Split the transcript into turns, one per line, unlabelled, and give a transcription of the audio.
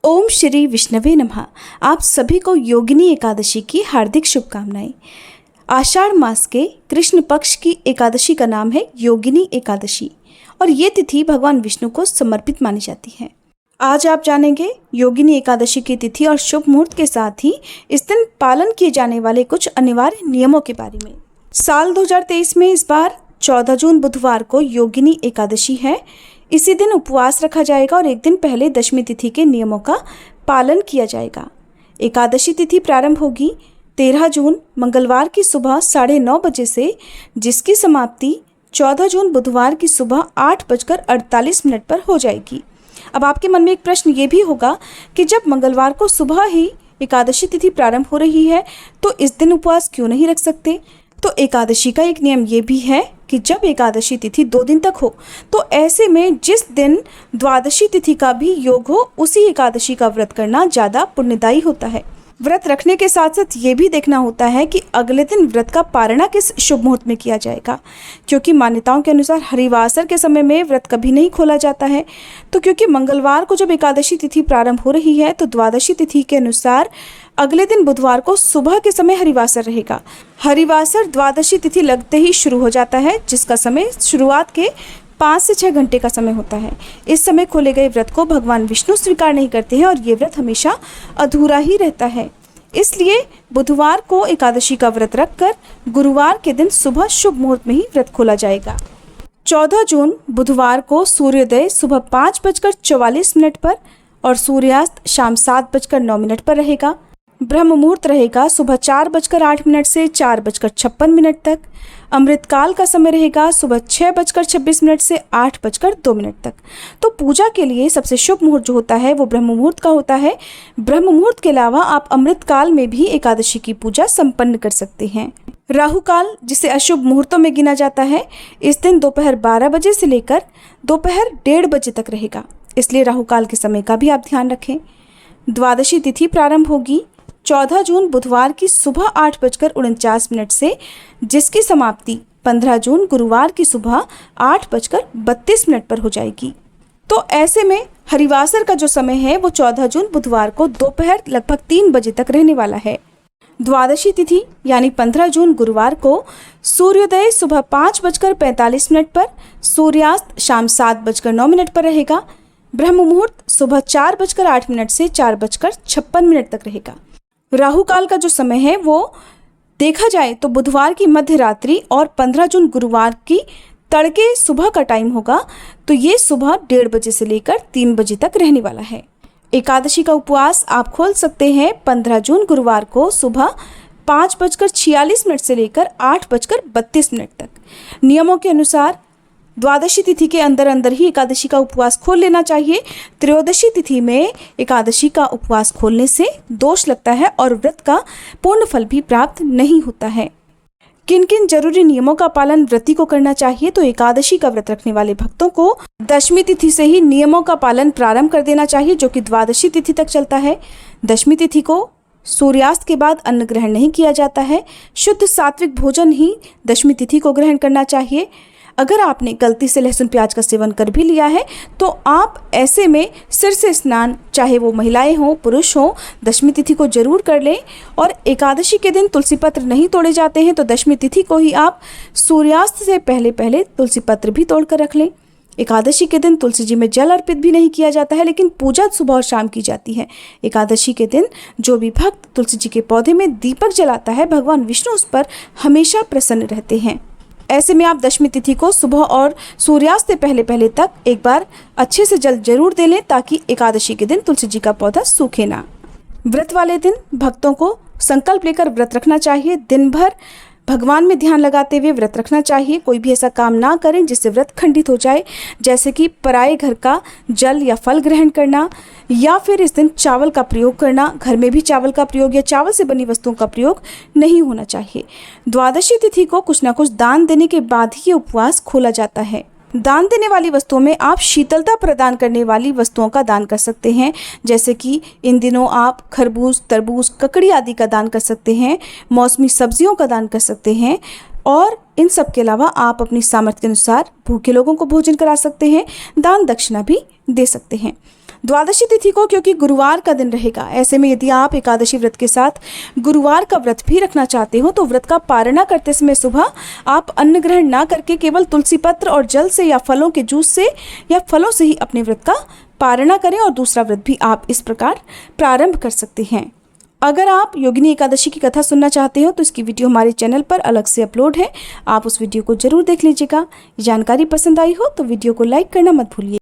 ओम श्री विष्णवे नमः। आप सभी को योगिनी एकादशी की हार्दिक शुभकामनाएं। आषाढ़ मास के कृष्ण पक्ष की एकादशी का नाम है योगिनी एकादशी और ये तिथि भगवान विष्णु को समर्पित मानी जाती है। आज आप जानेंगे योगिनी एकादशी की तिथि और शुभ मुहूर्त के साथ ही इस दिन पालन किए जाने वाले कुछ अनिवार्य नियमों के बारे में। साल 2023 में इस बार 14 जून बुधवार को योगिनी एकादशी है। इसी दिन उपवास रखा जाएगा और एक दिन पहले दशमी तिथि के नियमों का पालन किया जाएगा। एकादशी तिथि प्रारंभ होगी 13 जून मंगलवार की सुबह 9:30 बजे से, जिसकी समाप्ति 14 जून बुधवार की सुबह 8:48 पर हो जाएगी। अब आपके मन में एक प्रश्न ये भी होगा कि जब मंगलवार को सुबह ही एकादशी तिथि प्रारंभ हो रही है तो इस दिन उपवास क्यों नहीं रख सकते? तो एकादशी का एक नियम ये भी है कि जब एकादशी तिथि 2 दिन तक हो तो ऐसे में जिस दिन द्वादशी तिथि का भी योग हो उसी एकादशी का व्रत करना ज़्यादा पुण्यदायी होता है। व्रत रखने के साथ साथ ये भी देखना होता है कि अगले दिन व्रत का पारणा किस शुभ मुहूर्त में किया जाएगा, क्योंकि मान्यताओं के अनुसार हरिवासर के समय में व्रत कभी नहीं खोला जाता है। तो क्योंकि मंगलवार को जब एकादशी तिथि प्रारंभ हो रही है तो द्वादशी तिथि के अनुसार अगले दिन बुधवार को सुबह के समय हरिवासर रहेगा। हरिवासर द्वादशी तिथि लगते ही शुरू हो जाता है, जिसका समय शुरुआत के 5 से 6 घंटे का समय होता है। इस समय खोले गए व्रत को भगवान विष्णु स्वीकार नहीं करते हैं और ये व्रत हमेशा अधूरा ही रहता है। इसलिए बुधवार को एकादशी का व्रत रखकर गुरुवार के दिन सुबह शुभ मुहूर्त में ही व्रत खोला जाएगा। 14 जून बुधवार को सूर्योदय सुबह 5:44 पर और सूर्यास्त शाम 7:09 पर रहेगा। ब्रह्म मुहूर्त रहेगा सुबह 4:08 से 4:56 तक। अमृतकाल का समय रहेगा सुबह 6:26 से 8:02 तक। तो पूजा के लिए सबसे शुभ मुहूर्त जो होता है वो ब्रह्म मुहूर्त का होता है। ब्रह्म मुहूर्त के अलावा आप अमृतकाल में भी एकादशी की पूजा संपन्न कर सकते हैं। राहु काल, जिसे अशुभ मुहूर्तों में गिना जाता है, इस दिन दोपहर 12 बजे से लेकर दोपहर 1:30 बजे तक रहेगा, इसलिए राहु काल के समय का भी आप ध्यान रखें। द्वादशी तिथि प्रारंभ होगी 14 जून बुधवार की सुबह 8:49 से, जिसकी समाप्ति 15 जून गुरुवार की सुबह 8:32 पर हो जाएगी। तो ऐसे में हरिवासर का जो समय है वो 14 जून बुधवार को दोपहर लगभग 3 बजे तक रहने वाला है। द्वादशी तिथि यानी 15 जून गुरुवार को सूर्योदय सुबह 5:45 पर, सूर्यास्त शाम 7:09 पर रहेगा। ब्रह्म मुहूर्त सुबह 4:08 से 4:56 तक रहेगा। राहु काल का जो समय है वो देखा जाए तो बुधवार की मध्य रात्रि और 15 जून गुरुवार की तड़के सुबह का टाइम होगा, तो ये सुबह 1:30 बजे से लेकर 3 बजे तक रहने वाला है। एकादशी का उपवास आप खोल सकते हैं 15 जून गुरुवार को सुबह 5:46 से लेकर 8:32 तक। नियमों के अनुसार द्वादशी तिथि के अंदर अंदर ही एकादशी का उपवास खोल लेना चाहिए। त्रयोदशी तिथि में एकादशी का उपवास खोलने से दोष लगता है और व्रत का पूर्ण फल भी प्राप्त नहीं होता है। किन किन जरूरी नियमों का पालन व्रती को करना चाहिए? तो एकादशी का व्रत रखने वाले भक्तों को दशमी तिथि से ही नियमों का पालन प्रारंभ कर देना चाहिए, जो कि द्वादशी तिथि तक चलता है। दशमी तिथि को सूर्यास्त के बाद अन्न ग्रहण नहीं किया जाता है। शुद्ध सात्विक भोजन ही दशमी तिथि को ग्रहण करना चाहिए। अगर आपने गलती से लहसुन प्याज का सेवन कर भी लिया है तो आप ऐसे में सिर से स्नान, चाहे वो महिलाएं हों पुरुष हों, दशमी तिथि को जरूर कर लें। और एकादशी के दिन तुलसी पत्र नहीं तोड़े जाते हैं, तो दशमी तिथि को ही आप सूर्यास्त से पहले पहले तुलसी पत्र भी तोड़ कर रख लें। एकादशी के दिन तुलसी जी में जल अर्पित भी नहीं किया जाता है, लेकिन पूजा सुबह और शाम की जाती है। एकादशी के दिन जो भी भक्त तुलसी जी के पौधे में दीपक जलाता है, भगवान विष्णु उस पर हमेशा प्रसन्न रहते हैं। ऐसे में आप दशमी तिथि को सुबह और सूर्यास्त से पहले पहले तक एक बार अच्छे से जल जरूर दे लें, ताकि एकादशी के दिन तुलसी जी का पौधा सूखे ना। व्रत वाले दिन भक्तों को संकल्प लेकर व्रत रखना चाहिए। दिन भर भगवान में ध्यान लगाते हुए व्रत रखना चाहिए। कोई भी ऐसा काम ना करें जिससे व्रत खंडित हो जाए, जैसे कि पराये घर का जल या फल ग्रहण करना, या फिर इस दिन चावल का प्रयोग करना। घर में भी चावल का प्रयोग या चावल से बनी वस्तुओं का प्रयोग नहीं होना चाहिए। द्वादशी तिथि को कुछ ना कुछ दान देने के बाद ही ये उपवास खोला जाता है। दान देने वाली वस्तुओं में आप शीतलता प्रदान करने वाली वस्तुओं का दान कर सकते हैं, जैसे कि इन दिनों आप खरबूज, तरबूज, ककड़ी आदि का दान कर सकते हैं, मौसमी सब्जियों का दान कर सकते हैं, और इन सब के अलावा आप अपनी सामर्थ्य के अनुसार भूखे लोगों को भोजन करा सकते हैं, दान दक्षिणा भी दे सकते हैं। द्वादशी तिथि को क्योंकि गुरुवार का दिन रहेगा, ऐसे में यदि आप एकादशी व्रत के साथ गुरुवार का व्रत भी रखना चाहते हो तो व्रत का पारणा करते समय सुबह आप अन्न ग्रहण ना करके केवल तुलसी पत्र और जल से या फलों के जूस से या फलों से ही अपने व्रत का पारणा करें और दूसरा व्रत भी आप इस प्रकार प्रारंभ कर सकते हैं। अगर आप योगिनी एकादशी की कथा सुनना चाहते हो तो इसकी वीडियो हमारे चैनल पर अलग से अपलोड है, आप उस वीडियो को जरूर देख लीजिएगा। जानकारी पसंद आई हो तो वीडियो को लाइक करना मत भूलिए।